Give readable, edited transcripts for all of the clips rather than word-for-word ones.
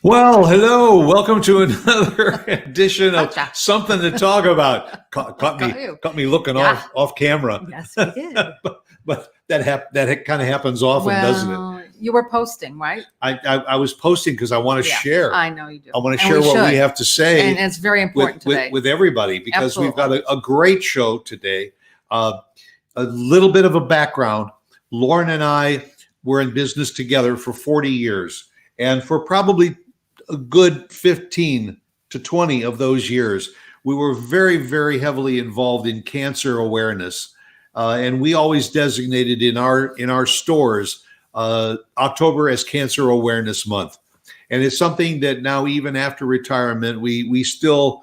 Well, hello. Welcome to another edition of Gotcha. Something to Talk About. Caught Got me you. caught me looking Yeah. off camera. Yes, we did. But that kind of happens often, doesn't it? Well, you were posting, right? I was posting because I want to Yeah, share. I know you do. I want to And share we what we should. have to say And it's very important today. with everybody because we've got Absolutely. a great show today. A little bit of a background. Lauren and I were in business together for 40 years, and for probably a good 15 to 20 of those years, we were very, very heavily involved in cancer awareness. And we always designated in our stores October as Cancer Awareness Month. And it's something that now, even after retirement, we still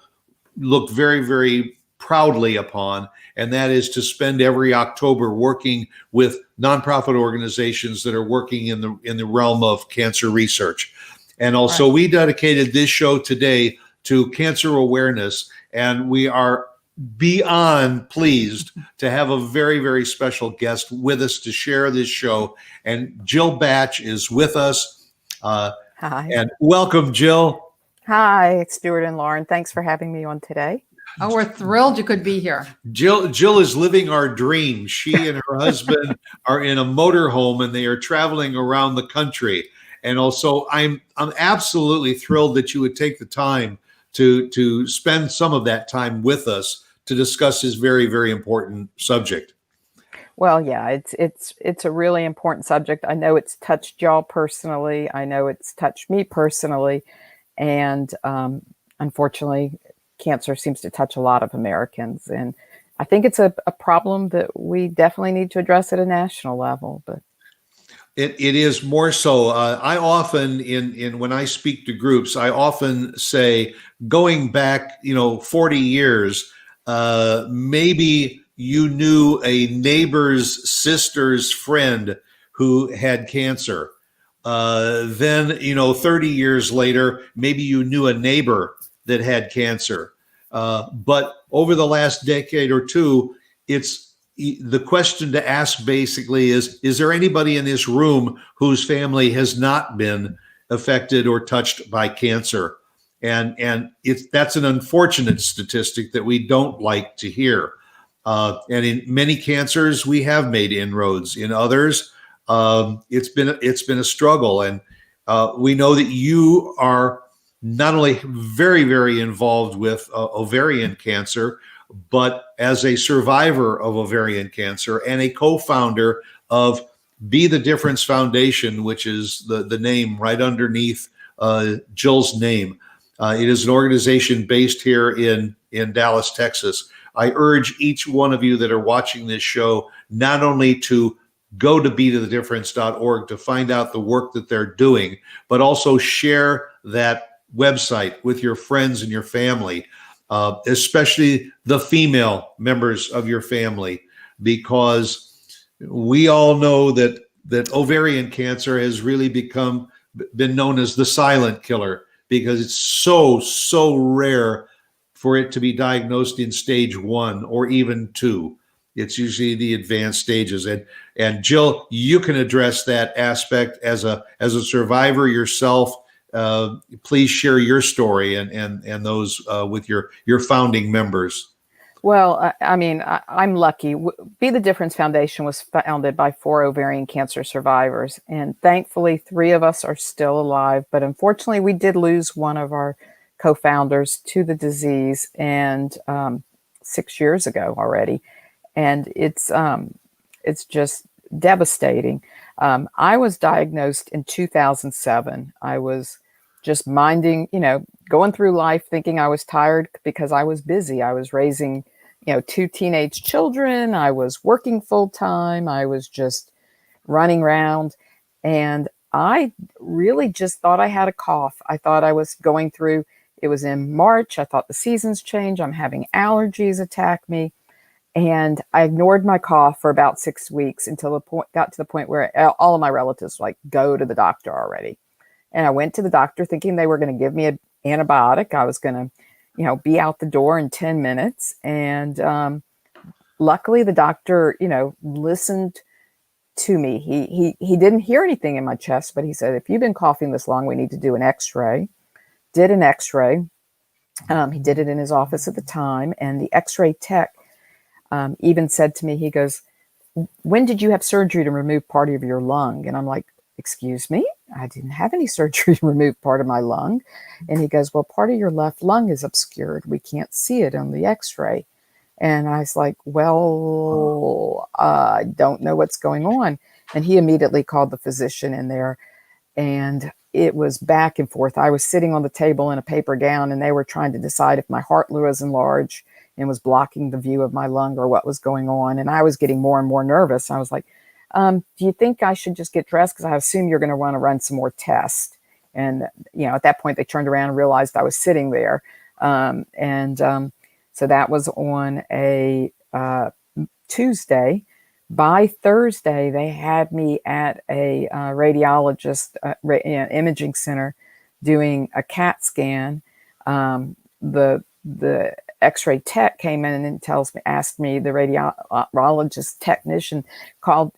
look very, very proudly upon, and that is to spend every October working with nonprofit organizations that are working in the realm of cancer research. And also, Right. we dedicated this show today to cancer awareness, and we are beyond pleased to have a very, very special guest with us to share this show. And Jill Batch is with us. Hi. And welcome, Jill. Hi, it's Stuart and Lauren. Thanks for having me on today. Oh, we're thrilled you could be here. Jill is living our dream. She and her husband are in a motorhome and they are traveling around the country. And also, I'm absolutely thrilled that you would take the time to spend some of that time with us to discuss this very, very important subject. Well, yeah, it's a really important subject. I know it's touched y'all personally. I know it's touched me personally, and unfortunately, cancer seems to touch a lot of Americans. And I think it's a problem that we definitely need to address at a national level. But It is more so. I often in when I speak to groups, I often say, going back, 40 years, maybe you knew a neighbor's sister's friend who had cancer. Then, 30 years later, maybe you knew a neighbor that had cancer. But over the last decade or two, it's the question to ask basically is there anybody in this room whose family has not been affected or touched by cancer? And that's an unfortunate statistic that we don't like to hear. And in many cancers, we have made inroads. In others, it's been a struggle. And we know that you are not only very, very involved with ovarian cancer, but as a survivor of ovarian cancer and a co-founder of Be the Difference Foundation, which is the name right underneath Jill's name. It is an organization based here in Dallas, Texas. I urge each one of you that are watching this show not only to go to betothedifference.org to find out the work that they're doing, but also share that website with your friends and your family. Especially the female members of your family, because we all know that ovarian cancer has really been known as the silent killer, because it's so rare for it to be diagnosed in stage 1 or even 2. It's usually the advanced stages. And Jill, you can address that aspect as a survivor yourself. Please share your story and those with your founding members. well, I'm lucky. Be the Difference Foundation was founded by 4 ovarian cancer survivors, and thankfully 3 of us are still alive. But unfortunately, we did lose one of our co-founders to the disease, and 6 years ago already. And it's just devastating. I was diagnosed in 2007. I was just minding, going through life thinking I was tired because I was busy. I was raising, 2 teenage children. I was working full time. I was just running around. And I really just thought I had a cough. I thought I was going through, it was in March. I thought the seasons change. I'm having allergies attack me. And I ignored my cough for about 6 weeks until got to the point where all of my relatives were like, go to the doctor already. And I went to the doctor thinking they were going to give me an antibiotic. I was going to, be out the door in 10 minutes. And luckily the doctor, listened to me. He didn't hear anything in my chest, but he said, if you've been coughing this long, we need to do an X-ray. Did an X-ray. He did it in his office at the time, and the X-ray tech even said to me, he goes, when did you have surgery to remove part of your lung? And I'm like, excuse me? I didn't have any surgery to remove part of my lung. And he goes, well, part of your left lung is obscured. We can't see it on the X-ray. And I was like, well, I don't know what's going on. And he immediately called the physician in there, and it was back and forth. I was sitting on the table in a paper gown, and they were trying to decide if my heart was enlarged and was blocking the view of my lung or what was going on. And I was getting more and more nervous. I was like, do you think I should just get dressed? Because I assume you're going to want to run some more tests. And, at that point, they turned around and realized I was sitting there. So that was on a Tuesday. By Thursday, they had me at a radiologist imaging center doing a CAT scan. The X-ray tech came in and asked me, the radiologist technician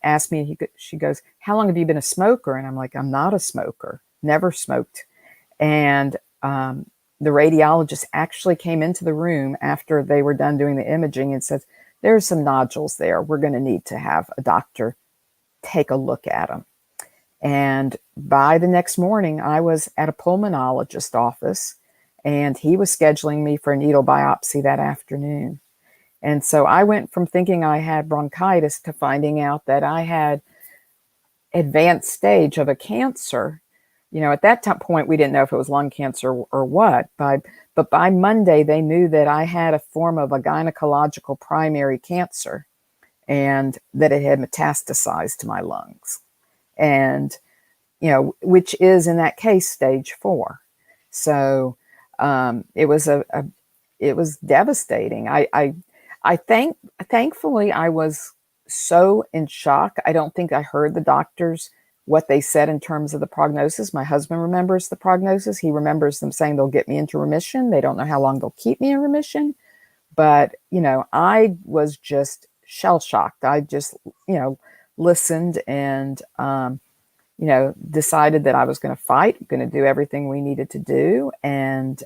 asked me, she goes, how long have you been a smoker? And I'm like, I'm not a smoker, never smoked. And the radiologist actually came into the room after they were done doing the imaging and said, there's some nodules there. We're going to need to have a doctor take a look at them. And by the next morning, I was at a pulmonologist office, and he was scheduling me for a needle biopsy that afternoon. And so I went from thinking I had bronchitis to finding out that I had advanced stage of a cancer. At that point, we didn't know if it was lung cancer or what. But by Monday, they knew that I had a form of a gynecological primary cancer, and that it had metastasized to my lungs. And, which is in that case stage 4. So it was devastating. Thankfully, I was so in shock. I don't think I heard the doctors, what they said in terms of the prognosis. My husband remembers the prognosis. He remembers them saying they'll get me into remission. They don't know how long they'll keep me in remission. But, I was just shell-shocked. I just, listened and, decided that I was going to fight, going to do everything we needed to do. And,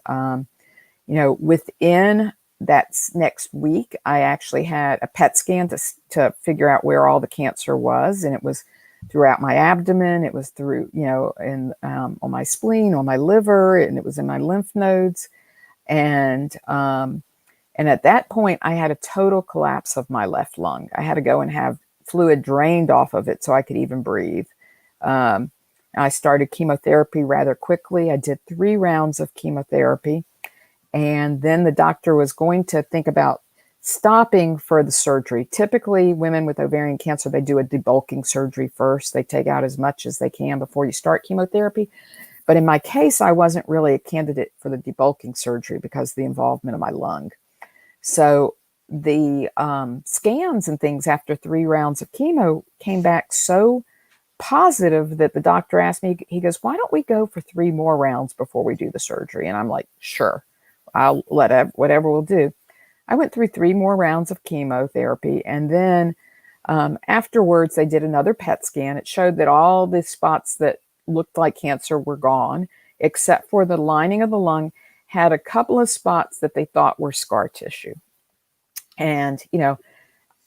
within that next week, I actually had a PET scan to figure out where all the cancer was. And it was throughout my abdomen. It was through, on my spleen, on my liver, and it was in my lymph nodes. And at that point, I had a total collapse of my left lung. I had to go and have fluid drained off of it so I could even breathe. I started chemotherapy rather quickly. I did 3 rounds of chemotherapy. And then the doctor was going to think about stopping for the surgery. Typically, women with ovarian cancer, they do a debulking surgery first. They take out as much as they can before you start chemotherapy. But in my case, I wasn't really a candidate for the debulking surgery because of the involvement of my lung. So the scans and things after 3 rounds of chemo came back so positive that the doctor asked me, he goes, why don't we go for 3 more rounds before we do the surgery? And I'm like, sure, I'll whatever we'll do. I went through 3 more rounds of chemotherapy. And then afterwards, they did another PET scan. It showed that all the spots that looked like cancer were gone, except for the lining of the lung had a couple of spots that they thought were scar tissue. And,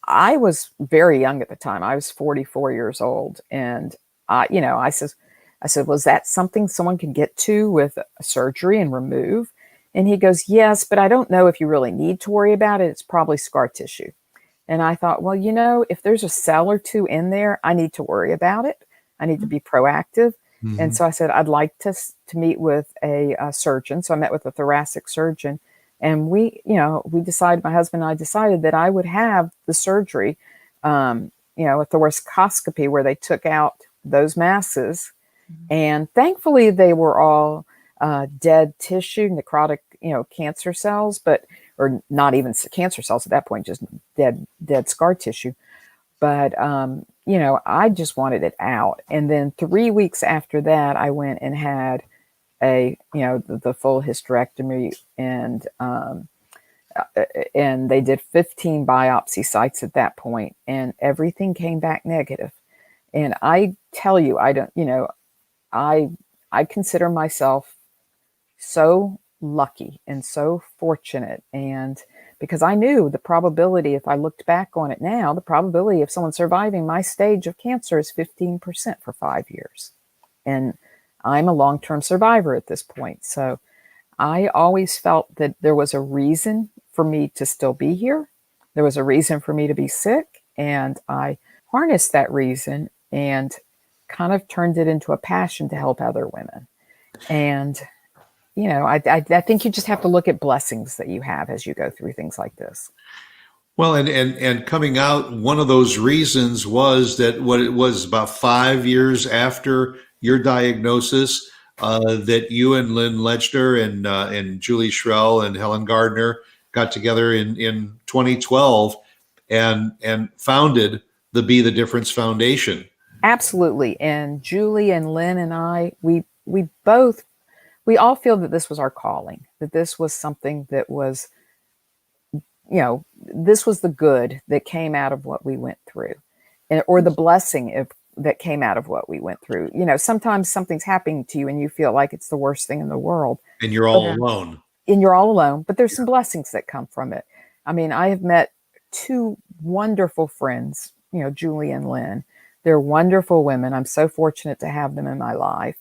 I was very young at the time. I was 44 years old. And, I said, was that something someone can get to with a surgery and remove? And he goes, yes, but I don't know if you really need to worry about it. It's probably scar tissue. And I thought, well, if there's a cell or 2 in there, I need to worry about it. I need to be proactive. Mm-hmm. And so I said, I'd like to meet with a surgeon. So I met with a thoracic surgeon. And we decided, my husband and I decided that I would have the surgery, a thoracoscopy where they took out those masses. Mm-hmm. And thankfully, they were all dead tissue, necrotic, cancer cells, or not even cancer cells at that point, just dead scar tissue. But, I just wanted it out. And then 3 weeks after that, I went and had the full hysterectomy, and they did 15 biopsy sites at that point, and everything came back negative. And I tell you, I don't, you know, I consider myself so lucky and so fortunate. And because I knew the probability, if I looked back on it now, the probability of someone surviving my stage of cancer is 15% for 5 years. And I'm a long-term survivor at this point. So I always felt that there was a reason for me to still be here. There was a reason for me to be sick. And I harnessed that reason and kind of turned it into a passion to help other women. And, you know, I think you just have to look at blessings that you have as you go through things like this. Well, and coming out, one of those reasons was that what it was about 5 years after your diagnosis, that you and Lynn Lechner and Julie Shrell and Helen Gardner got together in 2012 and founded the Be the Difference Foundation. Absolutely. And Julie and Lynn and I, we all feel that this was our calling, that this was something that was, you know, this was the good that came out of what we went through, or the blessing that came out of what we went through. You know, sometimes something's happening to you and you feel like it's the worst thing in the world. And you're all alone. And you're all alone, but there's some blessings that come from it. I mean, I have met two wonderful friends, you know, Julie and Lynn. They're wonderful women. I'm so fortunate to have them in my life.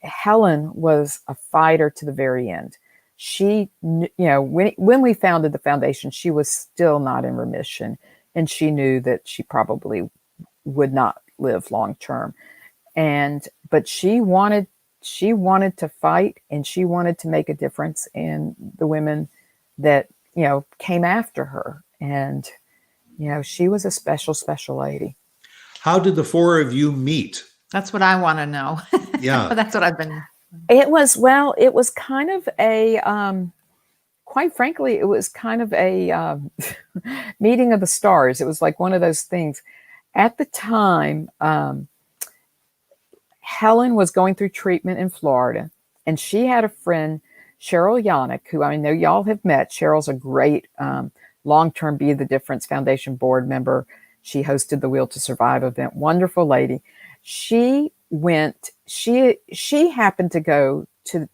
Helen was a fighter to the very end. She, you know, when we founded the foundation, she was still not in remission, and she knew that she probably would not live long term. But she wanted to fight, and she wanted to make a difference in the women that, you know, came after her. And, you know, she was a special, special lady. How did the four of you meet? That's what I want to know. Yeah. That's what I've been. It was kind of a, quite frankly, it was kind of a meeting of the stars. It was like one of those things. At the time, Helen was going through treatment in Florida, and she had a friend, Cheryl Yannick, who I know y'all have met. Cheryl's a great long-term Be the Difference Foundation board member. She hosted the Wheel to Survive event. Wonderful lady. She happened to go to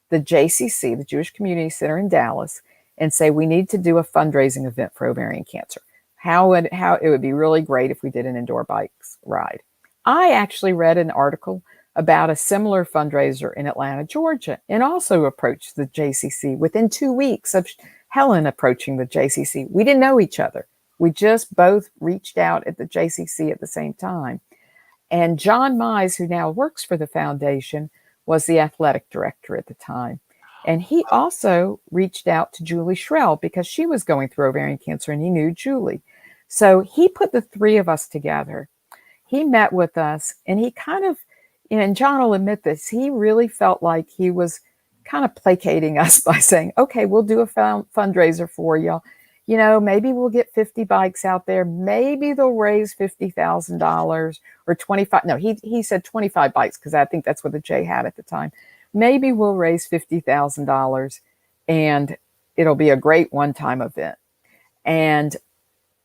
the JCC, the Jewish Community Center in Dallas, and say, we need to do a fundraising event for ovarian cancer. How it would be really great if we did an indoor bikes ride. I actually read an article about a similar fundraiser in Atlanta, Georgia, and also approached the JCC within 2 weeks of Helen approaching the JCC. We didn't know each other. We just both reached out at the JCC at the same time. And John Mize, who now works for the foundation, was the athletic director at the time. And he also reached out to Julie Shrell because she was going through ovarian cancer and he knew Julie. So he put the three of us together. He met with us and he kind of, and John will admit this, he really felt like he was kind of placating us by saying, okay, we'll do a fundraiser for y'all. You know, maybe we'll get 50 bikes out there. Maybe they'll raise $50,000 or 25. No, he said 25 bikes because I think that's what the J had at the time. Maybe we'll raise $50,000 and it'll be a great one-time event. And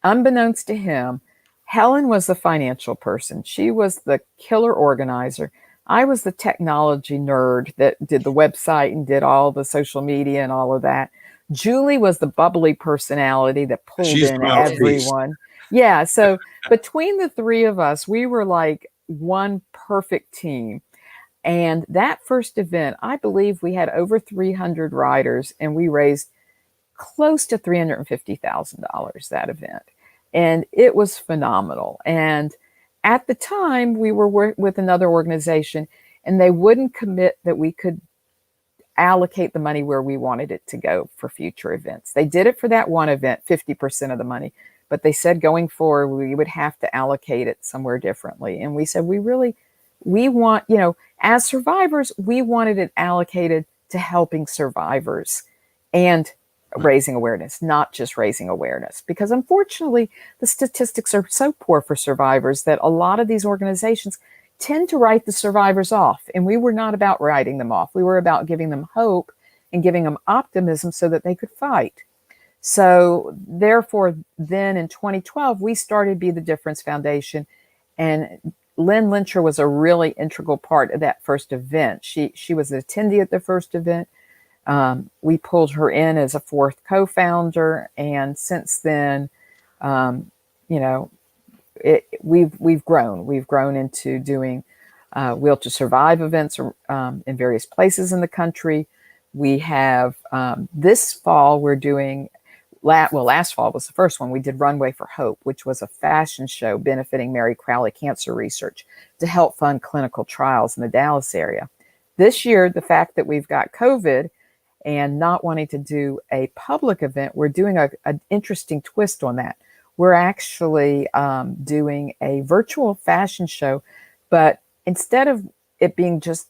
unbeknownst to him, Helen was the financial person. She was the killer organizer. I was the technology nerd that did the website and did all the social media and all of that. Julie was the bubbly personality that pulled in everyone. Yeah. So between the three of us, we were like one perfect team. And that first event, I believe we had over 300 riders and we raised close to $350,000 that event. And it was phenomenal. And at the time we were with another organization and they wouldn't commit that we could allocate the money where we wanted it to go for future events. They did it for that one event, 50% of the money, but they said going forward, we would have to allocate it somewhere differently. And we said, we want, you know, as survivors, we wanted it allocated to helping survivors and raising awareness, not just raising awareness, because unfortunately the statistics are so poor for survivors that a lot of these organizations tend to write the survivors off. And we were not about writing them off. We were about giving them hope and giving them optimism so that they could fight. So therefore, then in 2012, we started Be the Difference Foundation. And Lynn Lyncher was a really integral part of that first event. She was an attendee at the first event. We pulled her in as a fourth co-founder, and since then, you know, we've grown. We've grown into doing Will to Survive events in various places in the country. We have this fall we're doing. Last fall was the first one. We did Runway for Hope, which was a fashion show benefiting Mary Crowley Cancer Research to help fund clinical trials in the Dallas area. This year, the fact that we've got COVID and not wanting to do a public event, we're doing an interesting twist on that. We're actually doing a virtual fashion show, but instead of it being just,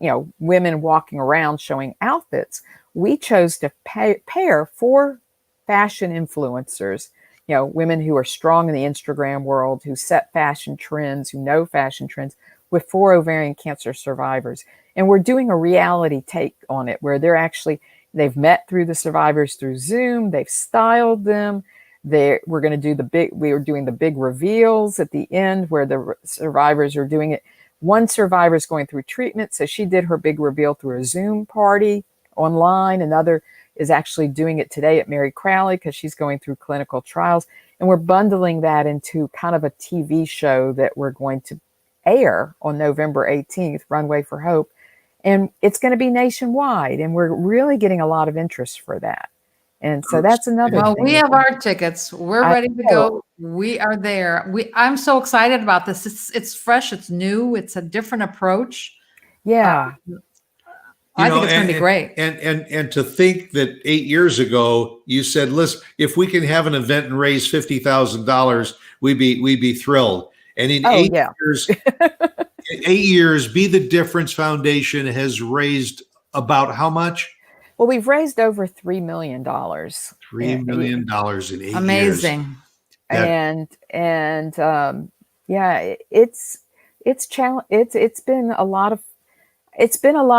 you know, women walking around showing outfits, we chose to pair 4 fashion influencers, you know, women who are strong in the Instagram world, who set fashion trends, who know fashion trends, with 4 ovarian cancer survivors. And we're doing a reality take on it where they've met through the survivors through Zoom, they've styled them. We're doing the big reveals at the end where the survivors are doing it. One survivor is going through treatment, so she did her big reveal through a Zoom party online. Another is actually doing it today at Mary Crowley because she's going through clinical trials. And we're bundling that into kind of a TV show that we're going to air on November 18th, Runway for Hope. And it's going to be nationwide. And we're really getting a lot of interest for that. And so that's another Well, thing. we have our tickets. We're ready to go. We are there. I'm so excited about this. It's fresh. It's new. It's a different approach. Yeah. I think it's going to be great. And to think that 8 years ago you said, "Listen, if we can have an event and raise $50,000, we'd be thrilled." And in 8 years, Be the Difference Foundation has raised about how much? Well, we've raised over $3 million. $3 million in 8 years. Amazing. And yeah, it's been a lot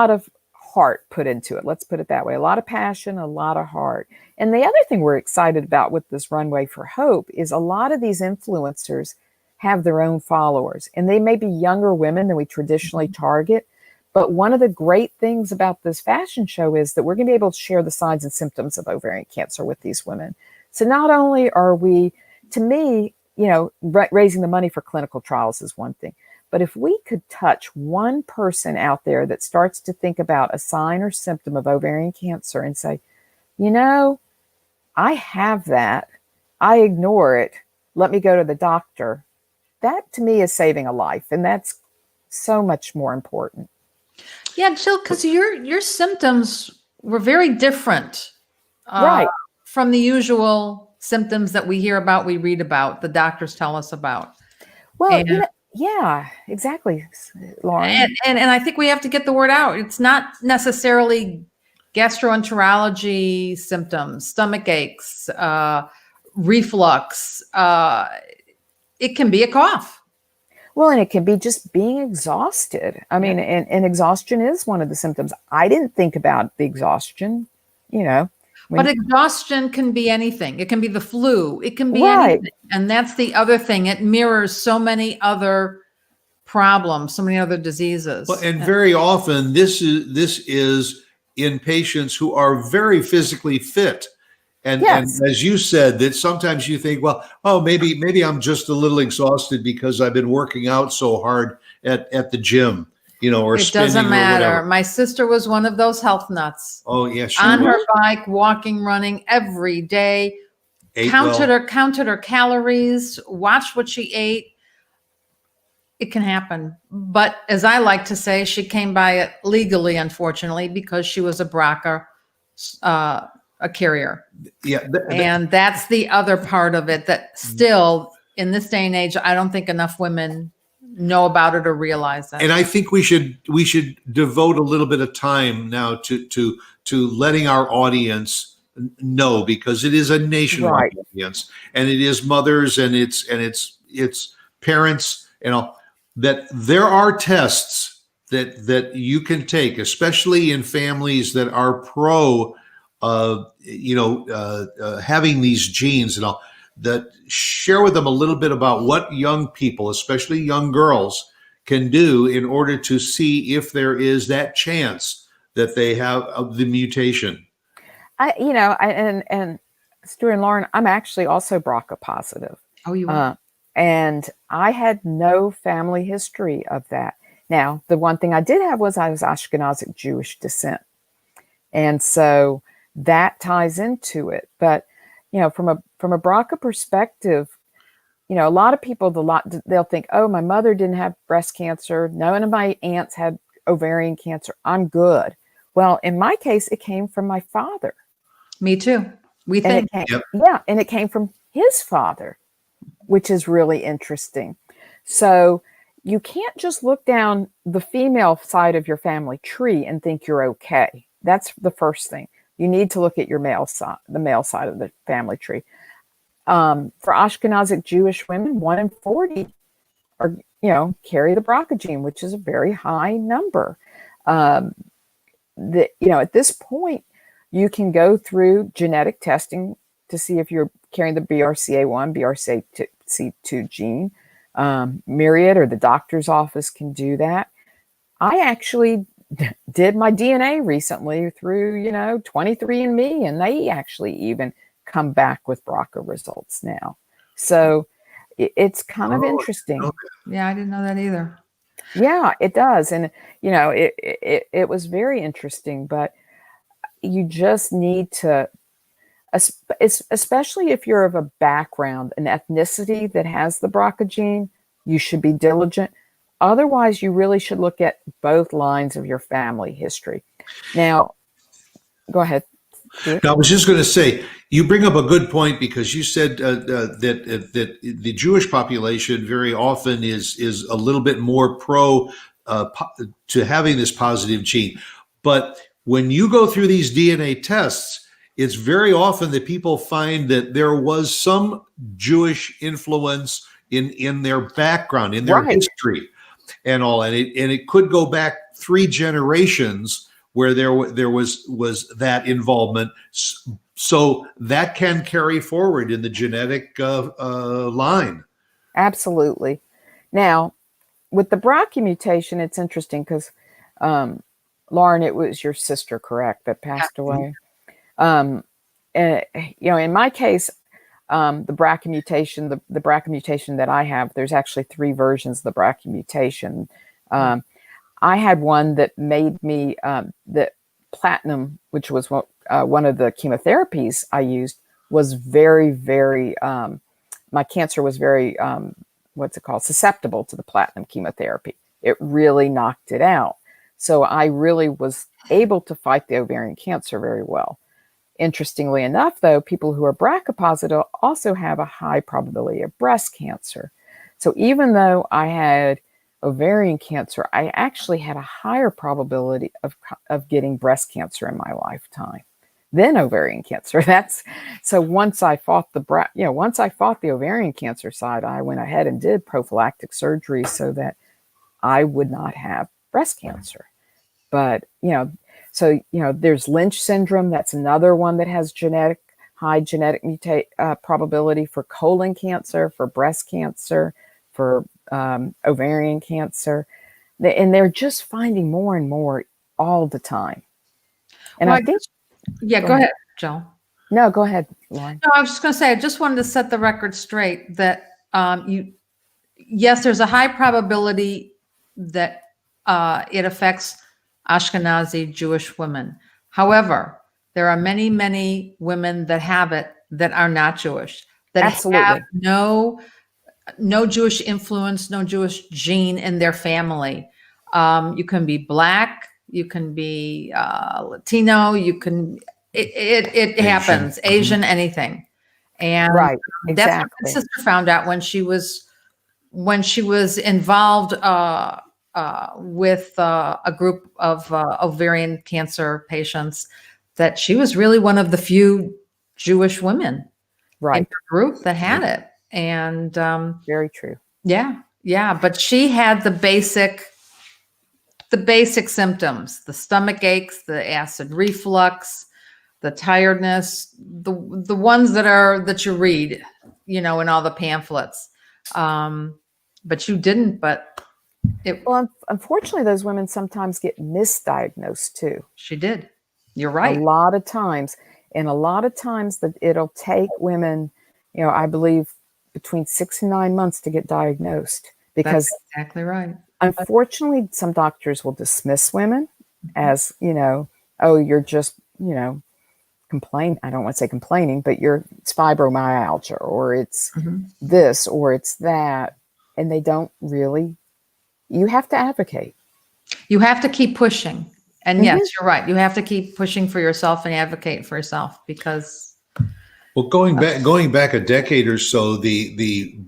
of heart put into it. Let's put it that way. A lot of passion, a lot of heart. And the other thing we're excited about with this Runway for Hope is a lot of these influencers have their own followers, and they may be younger women than we traditionally target. But one of the great things about this fashion show is that we're going to be able to share the signs and symptoms of ovarian cancer with these women. So not only are we, to me, you know, raising the money for clinical trials is one thing, but if we could touch one person out there that starts to think about a sign or symptom of ovarian cancer and say, you know, I have that, I ignore it, let me go to the doctor. That to me is saving a life. And that's so much more important. Yeah, Jill, because your symptoms were very different Right. from the usual symptoms that we hear about, we read about, the doctors tell us about. Well, And- you know, yeah, exactly, Lauren. And I think we have to get the word out. It's not necessarily gastroenterology symptoms, stomach aches, reflux. It can be a cough. Well, and it can be just being exhausted. I mean, and exhaustion is one of the symptoms. I didn't think about the exhaustion, you know. But exhaustion can be anything. It can be the flu. It can be Right. anything. And that's the other thing. It mirrors so many other problems, so many other diseases. Well, and very often this is in patients who are very physically fit. And, Yes. and as you said, that sometimes you think, well, oh, maybe I'm just a little exhausted because I've been working out so hard at the gym, you know, or it spinning doesn't or matter. whatever. My sister was one of those health nuts. Oh, yeah, she On her was. bike, walking, running every day, Ate counted well. her calories, watched what she ate. It can happen. But as I like to say, she came by it legally, unfortunately, because she was a BRCA a carrier. Yeah, And that's the other part of it that still in this day and age, I don't think enough women know about it or realize that. and I think we should devote a little bit of time now to letting our audience know, because it is a nationwide Right. audience, and it is mothers and it's parents, you know, that there are tests that you can take, especially in families that are pro having these genes and all. that share with them a little bit about what young people, especially young girls, can do in order to see if there is that chance that they have of the mutation. And Stuart and Lauren, I'm actually also BRCA positive. Oh, you are? And I had no family history of that. Now, the one thing I did have was I was Ashkenazic Jewish descent. And so that ties into it. But, from a BRCA perspective, a lot of people, they'll think, oh, my mother didn't have breast cancer. None of my aunts had ovarian cancer. I'm good. Well, in my case, it came from my father. Me too. We think. And it came from his father, which is really interesting. So you can't just look down the female side of your family tree and think you're okay. That's the first thing. You need to look at your the male side of the family tree. For Ashkenazic Jewish women, 1 in 40 are, carry the BRCA gene, which is a very high number. At this point, you can go through genetic testing to see if you're carrying the BRCA1, BRCA2 gene. Myriad or the doctor's office can do that. I actually did my DNA recently through, 23andMe, and they actually even come back with BRCA results now. So it's kind of interesting. Okay. Yeah, I didn't know that either. Yeah, it does. And, it was very interesting, but you just need to, especially if you're of a background, an ethnicity that has the BRCA gene, you should be diligent. Otherwise, you really should look at both lines of your family history. Now, go ahead. Now, I was just going to say, you bring up a good point, because you said that the Jewish population very often is a little bit more pro to having this positive gene. But when you go through these DNA tests, it's very often that people find that there was some Jewish influence in their background, in their history, and all, and it could go back 3 generations where there was that involvement. So that can carry forward in the genetic line. Absolutely. Now, with the BRCA mutation, it's interesting because, Lauren, it was your sister, correct, that passed away? In my case, the BRCA mutation, the BRCA mutation that I have, there's actually 3 versions of the BRCA mutation. I had one that made me, the platinum, which was one of the chemotherapies I used, was very, very, my cancer was very, susceptible to the platinum chemotherapy. It really knocked it out. So I really was able to fight the ovarian cancer very well. Interestingly enough, though, people who are BRCA positive also have a high probability of breast cancer. So even though I had ovarian cancer, I actually had a higher probability of getting breast cancer in my lifetime than ovarian cancer. So once I fought the ovarian cancer side, I went ahead and did prophylactic surgery so that I would not have breast cancer. But there's Lynch syndrome. That's another one that has high genetic probability for colon cancer, for breast cancer, for ovarian cancer. And they're just finding more and more all the time. And Well, I think... Yeah, go ahead, Jill. No, go ahead, Lauren. No, I was just going to say, I just wanted to set the record straight that yes, there's a high probability that it affects Ashkenazi Jewish women. However, there are many, many women that have it that are not Jewish, that Absolutely. have no Jewish influence, no Jewish gene in their family. You can be Black, you can be Latino, it happens, Asian, anything. And Right, that's what exactly. my sister found out when she was involved with a group of ovarian cancer patients, that she was really one of the few Jewish women in her group that had it. And very true. Yeah. But she had the basic symptoms: the stomach aches, the acid reflux, the tiredness, the ones that you read in all the pamphlets. But you didn't, but Well, unfortunately, those women sometimes get misdiagnosed too. she did. You're right. A lot of times. And a lot of times that it'll take women, I believe between 6 and 9 months to get diagnosed, because That's exactly right. unfortunately, some doctors will dismiss women as, oh, you're just, I don't want to say complaining, but it's fibromyalgia, or it's Mhm. this, or it's that. And they don't really, you have to advocate. You have to keep pushing. And Mhm. yes, you're right. You have to keep pushing for yourself and advocate for yourself, because Well, going back a decade or so, the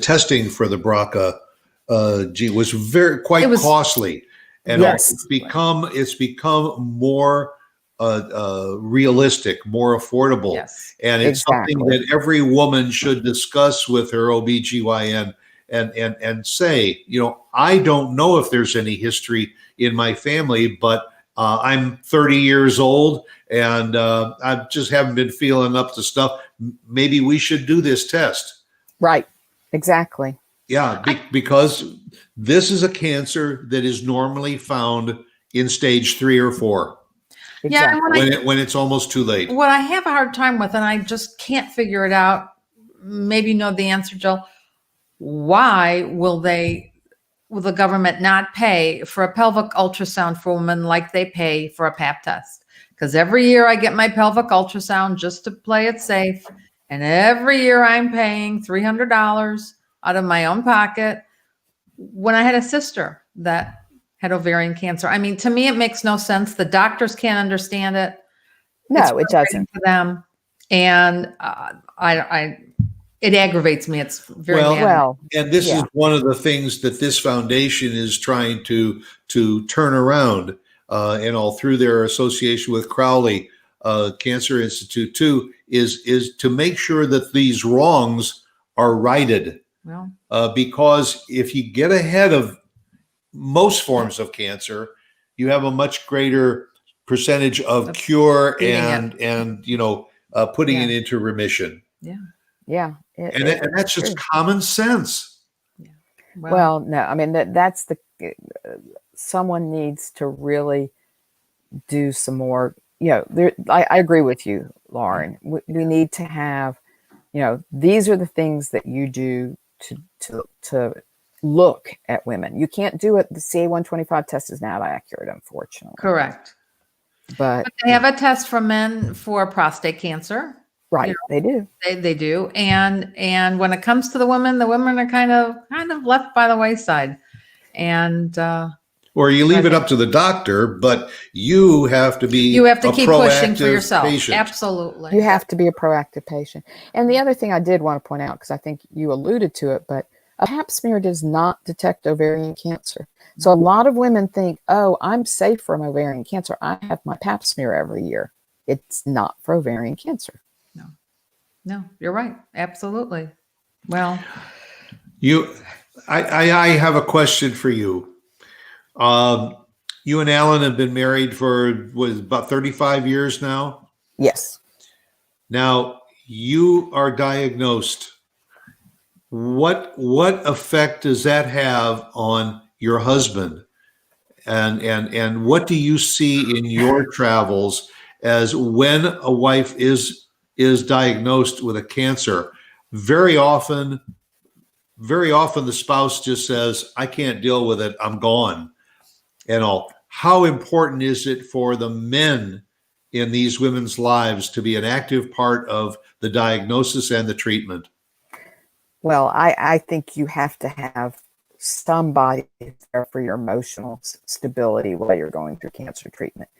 testing for the BRCA was quite costly, and Yes. it's become more realistic, more affordable, yes. and it's something Exactly. that every woman should discuss with her OBGYN and say, I don't know if there's any history in my family, but I'm 30 years old and I just haven't been feeling up to stuff. Maybe we should do this test. Right. Exactly. Yeah, because this is a cancer that is normally found in stage 3 or 4 Yeah, Exactly. and when it's almost too late. what I have a hard time with, and I just can't figure it out, maybe you know the answer, Jill. Why will the government not pay for a pelvic ultrasound for women like they pay for a pap test? Because every year I get my pelvic ultrasound just to play it safe. And every year I'm paying $300 out of my own pocket, when I had a sister that had ovarian cancer. I mean, to me, it makes no sense. The doctors can't understand it. It's No, it frustrating doesn't. for them. And it aggravates me. It's very Well, bad. Well, And this is yeah. one of the things that this foundation is trying to turn around, and all through their association with Crowley Cancer Institute too, is to make sure that these wrongs are righted. Well, Because if you get ahead of most forms of cancer, you have a much greater percentage of Of cure beating and putting it into remission. Yeah. And that's just true. common sense. Well, no, I mean, that's someone needs to really do some more, I agree with you, Lauren. We need to have, these are the things that you do to look at women. You can't do it. The CA-125 test is not accurate, unfortunately. correct. But But they have a test for men for prostate cancer. right, they do. They do. And when it comes to the women are kind of left by the wayside. And Or you leave it up to the doctor, but you have to be you have to a keep pushing for proactive yourself. patient. Absolutely. You have to be a proactive patient. And the other thing I did want to point out, because I think you alluded to it, but a pap smear does not detect ovarian cancer. So a lot of women think, oh, I'm safe from ovarian cancer. I have my pap smear every year. It's not for ovarian cancer. No, you're right. Absolutely. Well, I have a question for you. You and Alan have been married for about 35 years now. Yes. Now you are diagnosed. What effect does that have on your husband? And what do you see in your travels as when a wife is diagnosed with a cancer? Very often the spouse just says, I can't deal with it, I'm gone. And all. How important is it for the men in these women's lives to be an active part of the diagnosis and the treatment? Well, I think you have to have somebody there for your emotional stability while you're going through cancer treatment,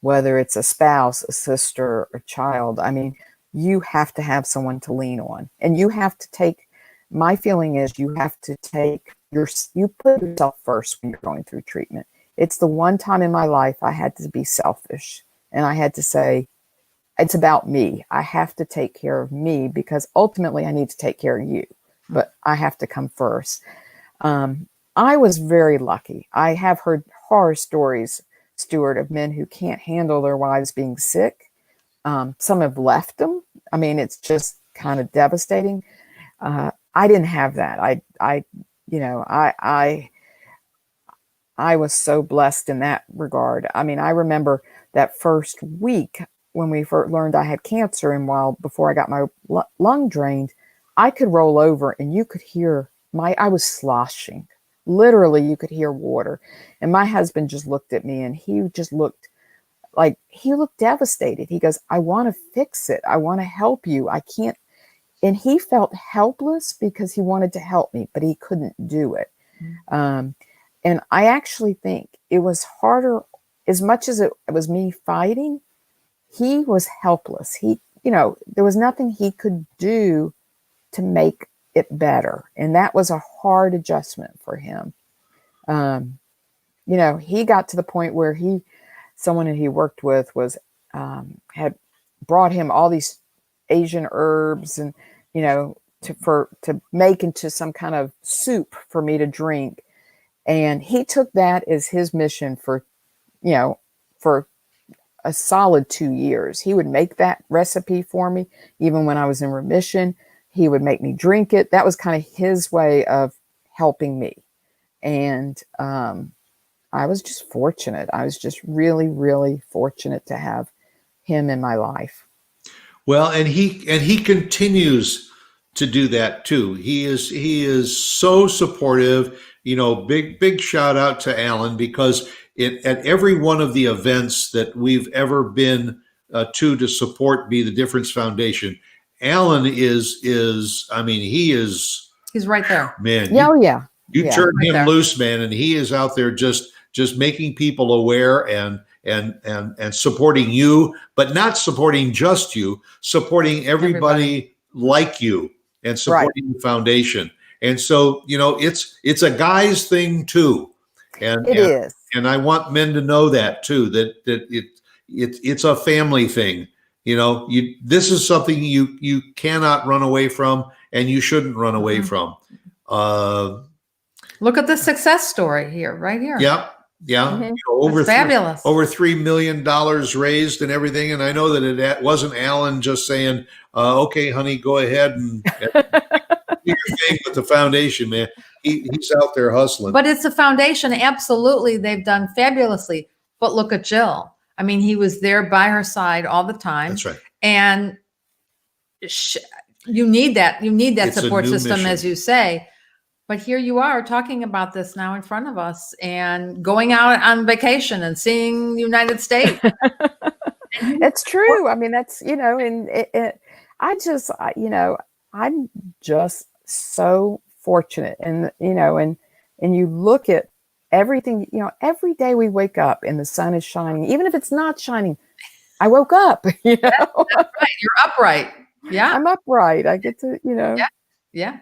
whether it's a spouse, a sister, or child. I mean, you have to have someone to lean on, and you have to take, my feeling is you have to you put yourself first when you're going through treatment. It's the one time in my life I had to be selfish, and I had to say, it's about me. I have to take care of me because ultimately I need to take care of you, but I have to come first. I was very lucky. I have heard horror stories, Stuart, of men who can't handle their wives being sick. Some have left them. I mean, it's just, kind of devastating. I didn't have that. You know, I was so blessed in that regard. I mean, I remember that first week when we first learned I had cancer, and before I got my lung drained, I could roll over and you could hear I was sloshing. Literally, you could hear water. And my husband just looked at me, and he just looked devastated. He goes, I want to fix it. I want to help you. I can't. And he felt helpless because he wanted to help me, but he couldn't do it. And I actually think it was harder, as much as it was me fighting, he was helpless. There was nothing he could do to make it better. And that was a hard adjustment for him. He got to the point where someone that he worked with had brought him all these Asian herbs and, to make into some kind of soup for me to drink. And he took that as his mission for a solid 2 years. He would make that recipe for me. Even when I was in remission, he would make me drink it. That was kind of his way of helping me. And I was just fortunate. I was just really, really fortunate to have him in my life. Well, and he continues to do that too. He is so supportive. Big shout out to Alan, because at every one of the events that we've ever been to support Be the Difference Foundation, Alan is He's right there. Man, you turn right him there. loose, man, and he is out there just making people aware and supporting you, but not supporting just you, supporting everybody like you, and supporting the foundation. And so, it's a guy's thing too. And it is. And I want men to know that too, that it's a family thing. This is something you cannot run away from, and you shouldn't run away from. Look at the success story here, right here. Yeah. That's fabulous. Over $3 million raised and everything. And I know that it wasn't Alan just saying, okay, honey, go ahead and do your thing with the foundation, man. He's out there hustling. But it's a foundation. Absolutely. They've done fabulously. But look at Jill. I mean, he was there by her side all the time. That's right. And you need that. You need that It's a support new system, mission. as you say. But here you are talking about this now in front of us, and going out on vacation and seeing the United States. It's true. I mean, that's, I'm just so fortunate. And, and you look at everything, every day we wake up and the sun is shining, even if it's not shining, I woke up, That's right. You're upright. Yeah. I'm upright. I get to, Yeah.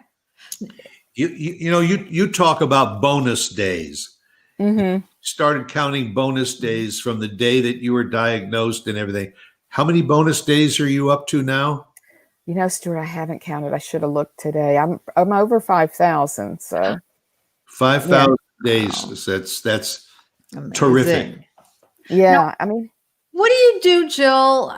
You talk about bonus days. Mm-hmm. Started counting bonus days from the day that you were diagnosed and everything. How many bonus days are you up to now? Stuart, I haven't counted. I should have looked today. I'm over 5,000. So 5,000 days. That's Amazing. terrific. Yeah. Now, I mean, what do you do, Jill?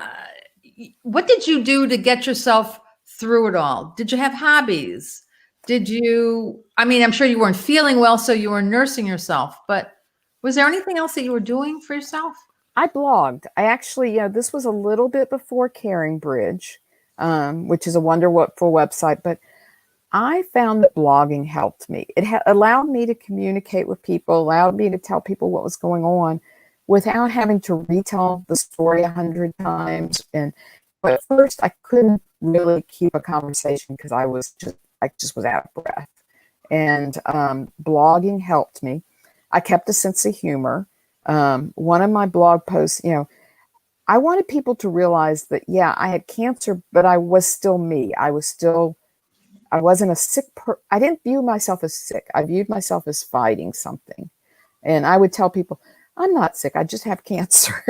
What did you do to get yourself through it all? Did you have hobbies? I'm sure you weren't feeling well, so you were nursing yourself, but was there anything else that you were doing for yourself? I blogged. I actually, this was a little bit before Caring Bridge, which is a wonderful website, but I found that blogging helped me. It allowed me to communicate with people, allowed me to tell people what was going on without having to retell the story 100 times. But at first I couldn't really keep a conversation because I just was out of breath. And blogging helped me. I kept a sense of humor. One of my blog posts, I wanted people to realize that, I had cancer, but I was still me. I wasn't a sick I didn't view myself as sick. I viewed myself as fighting something. And I would tell people, I'm not sick. I just have cancer,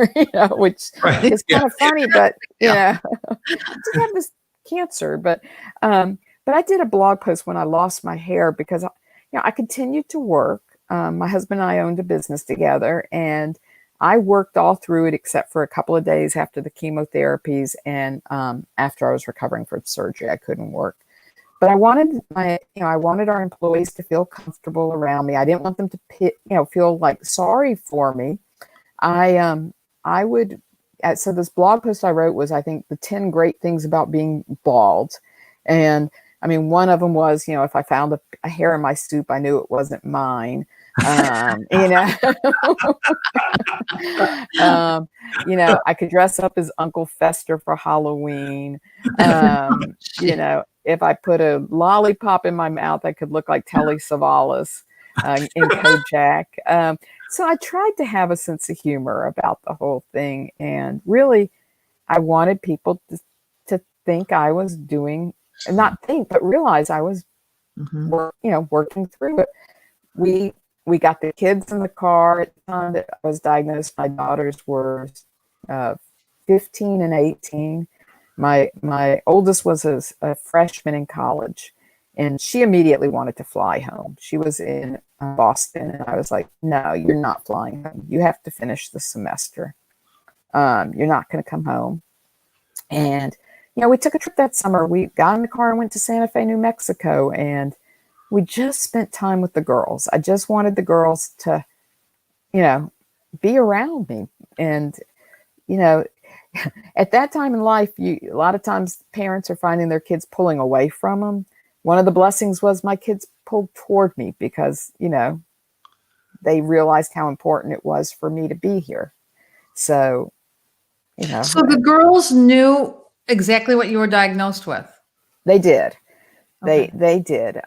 which is kind of funny, but, I just have this cancer. But I did a blog post when I lost my hair because, I continued to work. My husband and I owned a business together, and I worked all through it except for a couple of days after the chemotherapies and after I was recovering from surgery. I couldn't work. But I wanted I wanted our employees to feel comfortable around me. I didn't want them to, feel like sorry for me. I would, so this blog post I wrote was, I think, the 10 great things about being bald. And I mean, one of them was, if I found a hair in my soup, I knew it wasn't mine. I could dress up as Uncle Fester for Halloween. If I put a lollipop in my mouth, I could look like Telly Savalas in Kojak. So I tried to have a sense of humor about the whole thing. And really, I wanted people to think I was doing, not think, but realize I was, working through it. We got the kids in the car at the time that I was diagnosed. My daughters were 15 and 18. My oldest was a freshman in college, and she immediately wanted to fly home. She was in Boston, and I was like, no, you're not flying home. You have to finish the semester. You're not going to come home. And, we took a trip that summer. We got in the car and went to Santa Fe, New Mexico, and we just spent time with the girls. I just wanted the girls to, be around me. And, at that time in life, a lot of times parents are finding their kids pulling away from them. One of the blessings was my kids pulled toward me because, they realized how important it was for me to be here. So, So the girls knew exactly what you were diagnosed with. They did. Okay. They did.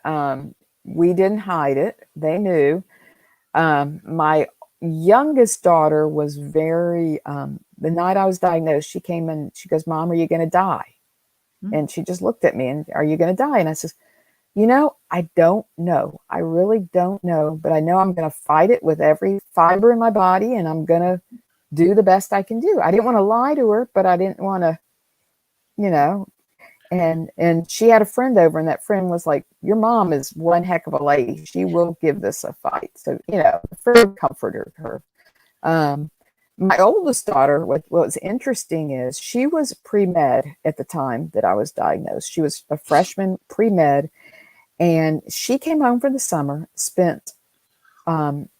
We didn't hide it. They knew. My youngest daughter was very, the night I was diagnosed, she came in, she goes, Mom, are you going to die? Mm-hmm. And she just looked at me and, are you going to die? And I says, I don't know. I really don't know, but I know I'm going to fight it with every fiber in my body, and I'm going to do the best I can do. I didn't want to lie to her, but I didn't want to, and she had a friend over, and that friend was like, your mom is one heck of a lady. She will give this a fight. So, the friend comforted her. My oldest daughter, what was interesting is she was pre-med at the time that I was diagnosed. She was a freshman pre-med, and she came home for the summer, spent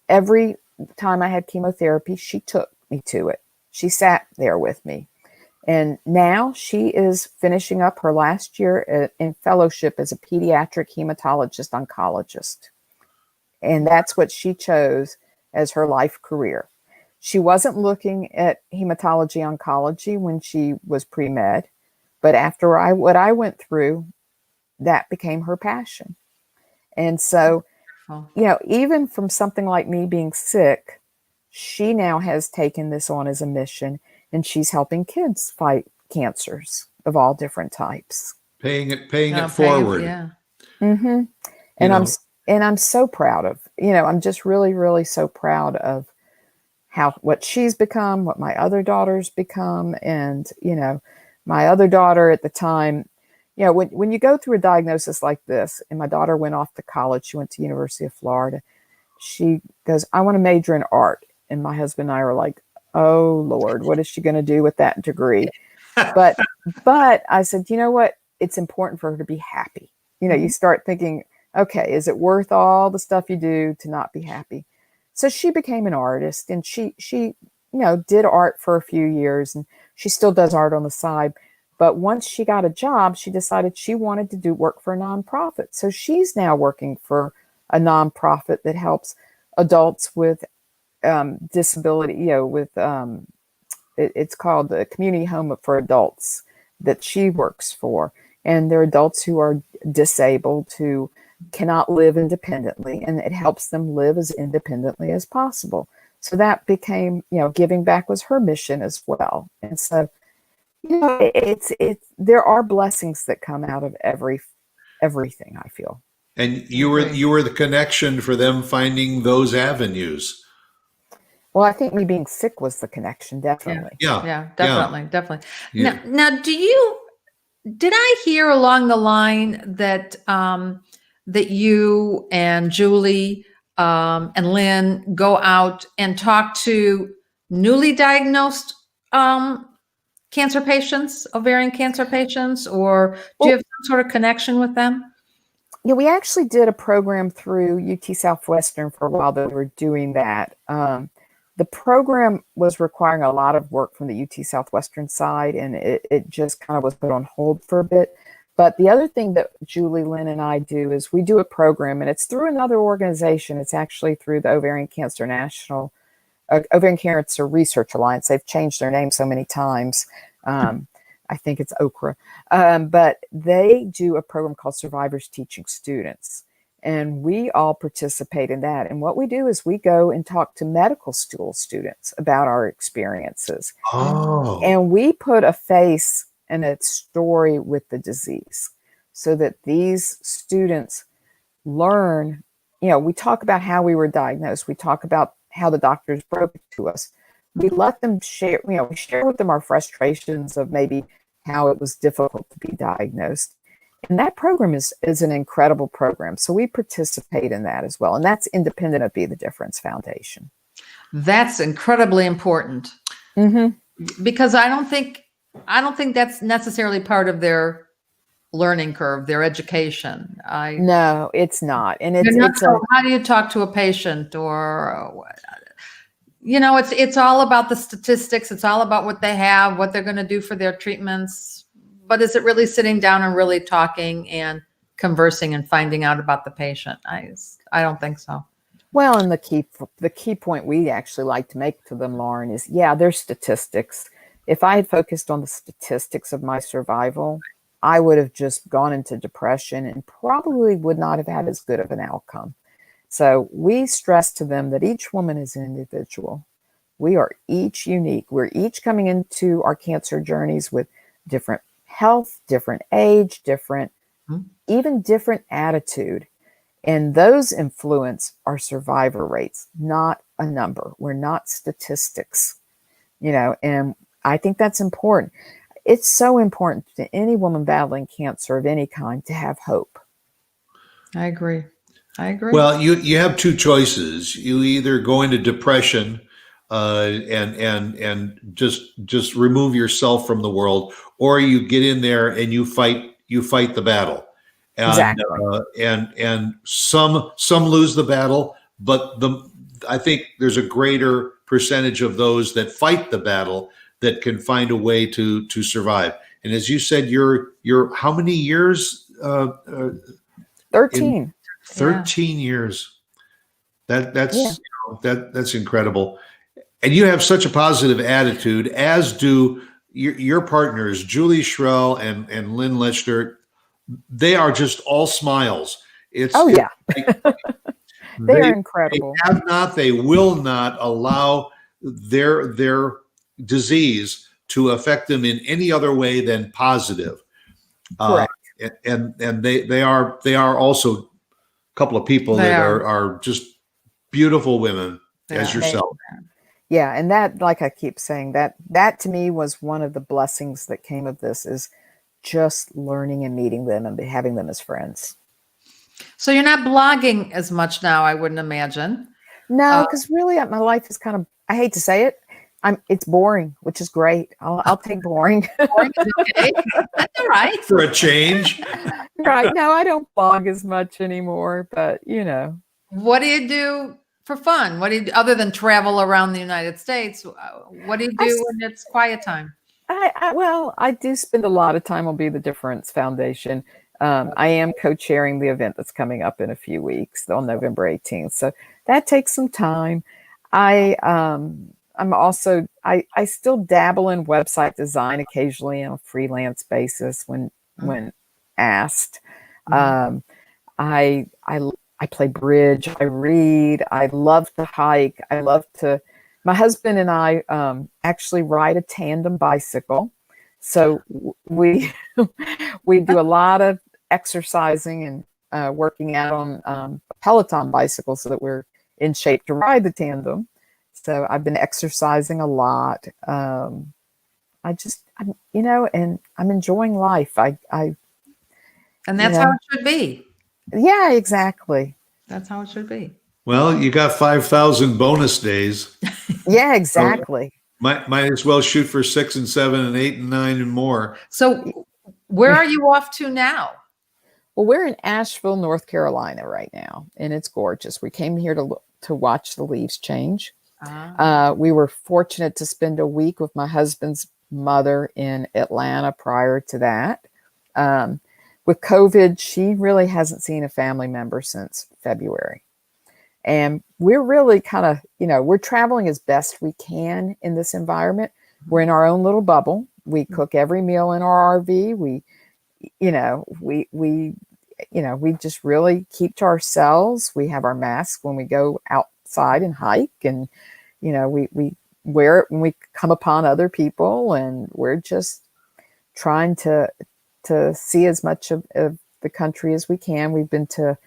every time I had chemotherapy, she took me to it. She sat there with me. And now she is finishing up her last year in fellowship as a pediatric hematologist oncologist. And that's what she chose as her life career. She wasn't looking at hematology oncology when she was pre-med, but after what I went through, that became her passion. And so, even from something like me being sick, she now has taken this on as a mission, and she's helping kids fight cancers of all different types. Paying it forward. Yeah. Mm-hmm. And I'm so proud of, I'm just really, really so proud of what she's become, what my other daughters become. And, my other daughter at the time, when you go through a diagnosis like this, and my daughter went off to college, she went to University of Florida. She goes, I want to major in art. And my husband and I were like, oh Lord, what is she going to do with that degree? But I said, you know what? It's important for her to be happy. You start thinking, okay, is it worth all the stuff you do to not be happy? So she became an artist, and she did art for a few years, and she still does art on the side. But once she got a job, she decided she wanted to do work for a nonprofit. So she's now working for a nonprofit that helps adults with disability, it's called the Community Home for Adults that she works for. And they're adults who are disabled, who cannot live independently, and it helps them live as independently as possible. So that became, giving back was her mission as well. And so, there are blessings that come out of everything, I feel. And you were the connection for them finding those avenues. Well, I think me being sick was the connection, definitely. Yeah, definitely. Yeah. Now, did I hear along the line that that you and Julie and Lynn go out and talk to newly diagnosed cancer patients, ovarian cancer patients, or do you have some sort of connection with them? Yeah, we actually did a program through UT Southwestern for a while that we were doing that. The program was requiring a lot of work from the UT Southwestern side, and it just kind of was put on hold for a bit. But the other thing that Julie, Lynn, and I do is we do a program, and it's through another organization. It's actually through the Ovarian Cancer Ovarian Cancer Research Alliance. They've changed their name so many times. I think it's OKRA. But they do a program called Survivors Teaching Students. And we all participate in that. And what we do is we go and talk to medical school students about our experiences. Oh. And we put a face and a story with the disease so that these students learn. We talk about how we were diagnosed. We talk about how the doctors broke it to us. We let them share, we share with them our frustrations of maybe how it was difficult to be diagnosed. And that program is an incredible program. So we participate in that as well. And that's independent of Be the Difference Foundation. That's incredibly important. Mm-hmm. Because I don't think that's necessarily part of their learning curve, their education. No, it's not. And how do you talk to a patient, or it's all about the statistics. It's all about what they have, what they're going to do for their treatments. But is it really sitting down and really talking and conversing and finding out about the patient? I don't think so. Well, and the key point we actually like to make to them, Lauren, is there's statistics. If I had focused on the statistics of my survival, I would have just gone into depression and probably would not have had as good of an outcome. So we stress to them that each woman is an individual. We are each unique. We're each coming into our cancer journeys with different health, different age, even different attitude. And those influence our survivor rates, not a number. We're not statistics, and I think that's important. It's so important to any woman battling cancer of any kind to have hope. I agree. Well, you have two choices. You either go into depression and just remove yourself from the world, or you get in there and you fight the battle. And, exactly. And some lose the battle, but I think there's a greater percentage of those that fight the battle that can find a way to survive. And as you said, you're how many years? 13. 13 years. That's incredible. And you have such a positive attitude, as do your partners, Julie Schrell and Lynn Lechner. They are just all smiles. They are incredible. They will not allow their disease to affect them in any other way than positive. Correct. And they are also a couple of people that are just beautiful women as yourself. Yeah, and that, like I keep saying, that to me was one of the blessings that came of this, is just learning and meeting them and having them as friends. So you're not blogging as much now, I wouldn't imagine. No, because really my life is kind of, I hate to say it, it's boring, which is great. I'll take boring. Boring is okay. That's all right. For a change. Right. No, I don't blog as much anymore, but What do you do for fun? What do you do other than travel around the United States? What do you do when it's quiet time? I do spend a lot of time on Be the Difference Foundation. I am co-chairing the event that's coming up in a few weeks on November 18th. So that takes some time. I'm also, I still dabble in website design occasionally on a freelance basis when asked. I play bridge. I read. I love to hike. My husband and I actually ride a tandem bicycle. So we do a lot of exercising and working out on a Peloton bicycle so that we're in shape to ride the tandem. So I've been exercising a lot. And I'm enjoying life. And that's how it should be. Yeah, exactly. That's how it should be. Well, you got 5,000 bonus days. Yeah, exactly. Might as well shoot for 6 and 7 and 8 and 9 and more. So where are you off to now? Well, we're in Asheville, North Carolina right now, and it's gorgeous. We came here to watch the leaves change. We were fortunate to spend a week with my husband's mother in Atlanta prior to that. With COVID, she really hasn't seen a family member since February. And we're really kind of, we're traveling as best we can in this environment. We're in our own little bubble. We cook every meal in our RV. We just really keep to ourselves. We have our masks when we go outside and hike, and, we wear it when we come upon other people, and we're just trying to see as much of the country as we can. We've been to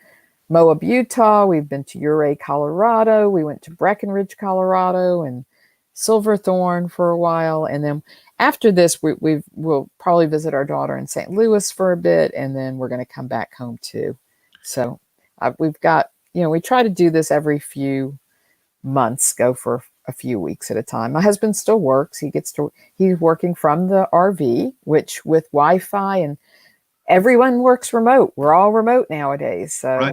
Moab, Utah. We've been to Ouray, Colorado. We went to Breckenridge, Colorado, and Silverthorne for a while. And then after this, we'll probably visit our daughter in St. Louis for a bit, and then we're going to come back home too. So we've got, we try to do this every few months, go for a few weeks at a time. My husband still works. He's working from the RV, which with Wi-Fi, and everyone works remote. We're all remote nowadays. So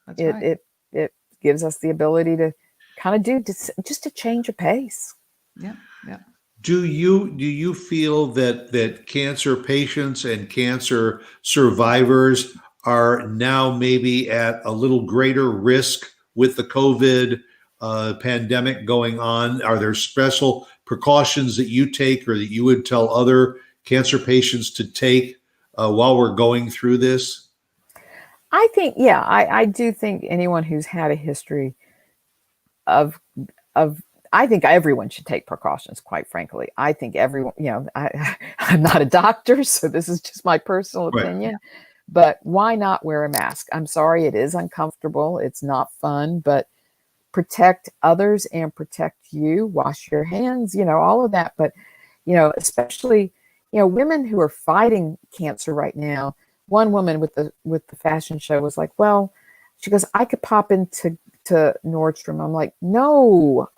Right. it gives us the ability to kind of do just a change of pace. Yeah. Yeah. Do you feel that cancer patients and cancer survivors are now maybe at a little greater risk with the COVID pandemic going on? Are there special precautions that you take or that you would tell other cancer patients to take while we're going through this? I think, yeah, I do think anyone who's had a history of I think everyone should take precautions, quite frankly. I think everyone, I'm not a doctor, so this is just my personal opinion, Right. But why not wear a mask? I'm sorry, it is uncomfortable. It's not fun, but protect others and protect you. Wash your hands, all of that. But, especially, women who are fighting cancer right now. One woman with the fashion show was like, well, she goes, I could pop into Nordstrom. I'm like, no.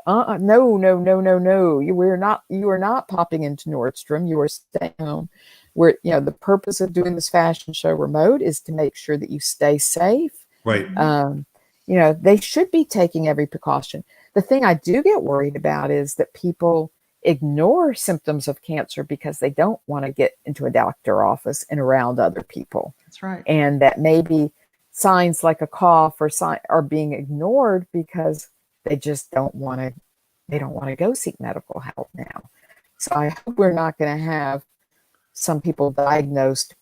You are not popping into Nordstrom. You are staying home. The purpose of doing this fashion show remote is to make sure that you stay safe. Right. They should be taking every precaution. The thing I do get worried about is that people ignore symptoms of cancer because they don't want to get into a doctor office and around other people. That's right. And that maybe signs like a cough are being ignored because they just don't want to go seek medical help now. So I hope we're not going to have some people diagnosed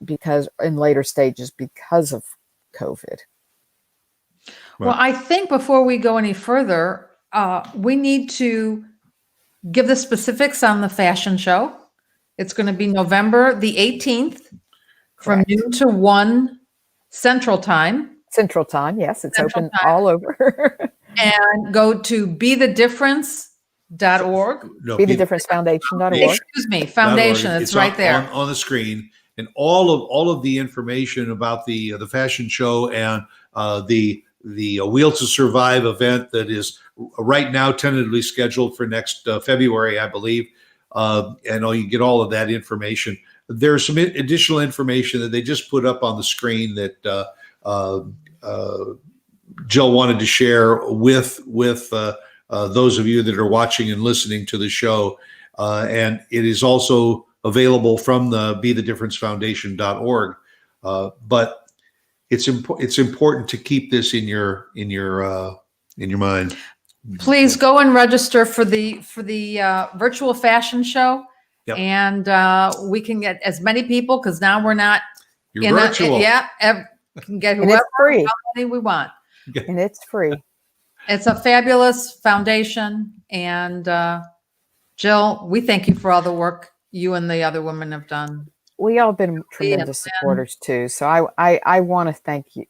in later stages because of COVID. Well, I think before we go any further, we need to give the specifics on the fashion show. It's going to be November the 18th from Correct. noon to 1 Central Time. Central Time, yes, it's Central open Time. all over. And go to BeTheDifference.org. No, BeTheDifferenceFoundation.org. Excuse me, foundation. It's right there. on the screen, and all of the information about the fashion show and the Wheel to Survive event that is right now tentatively scheduled for next February, I believe. And you get all of that information. There's some additional information that they just put up on the screen that Jill wanted to share with those of you that are watching and listening to the show. And it is also available from the BeTheDifferenceFoundation.org. But it's important to keep this in your mind. Please go and register for the virtual fashion show. Yep. And we can get as many people because now we're not You're virtual. we can get And whoever it's free. we want. And it's free. It's a fabulous foundation. And Jill, we thank you for all the work you and the other women have done. We all been tremendous supporters too. So I want to thank you.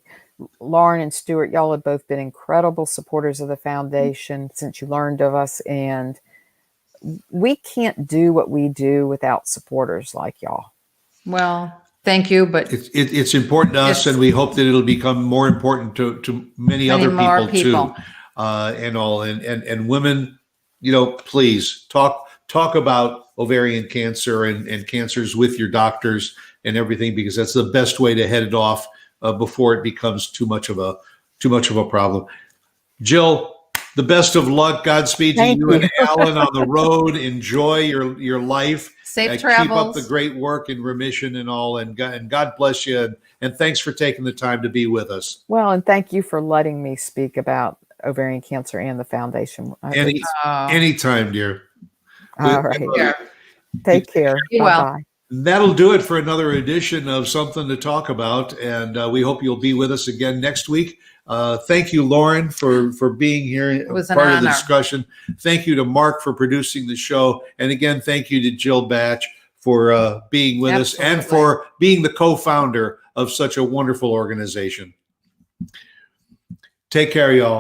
Lauren and Stuart, y'all have both been incredible supporters of the foundation since you learned of us. And we can't do what we do without supporters like y'all. Well, thank you, but It's important to us, and we hope that it'll become more important to many other more people too. And women please talk about ovarian cancer and cancers with your doctors and everything, because that's the best way to head it off before it becomes too much of a problem. Jill, the best of luck. Godspeed to Thank you and you. Alan on the road. Enjoy your life. Safe Keep up travels. the great work in remission and all. And God bless you. And thanks for taking the time to be with us. Well, and thank you for letting me speak about ovarian cancer and the foundation. Anytime, dear. All right. Yeah. Take care. Be well. Bye-bye. That'll do it for another edition of Something to Talk About. And we hope you'll be with us again next week. Thank you, Lauren, for being here, It was an part of the honor. discussion. Thank you to Mark for producing the show. And again, thank you to Jill Batch for being with us and Absolutely. for being the co-founder of such a wonderful organization. Take care, y'all.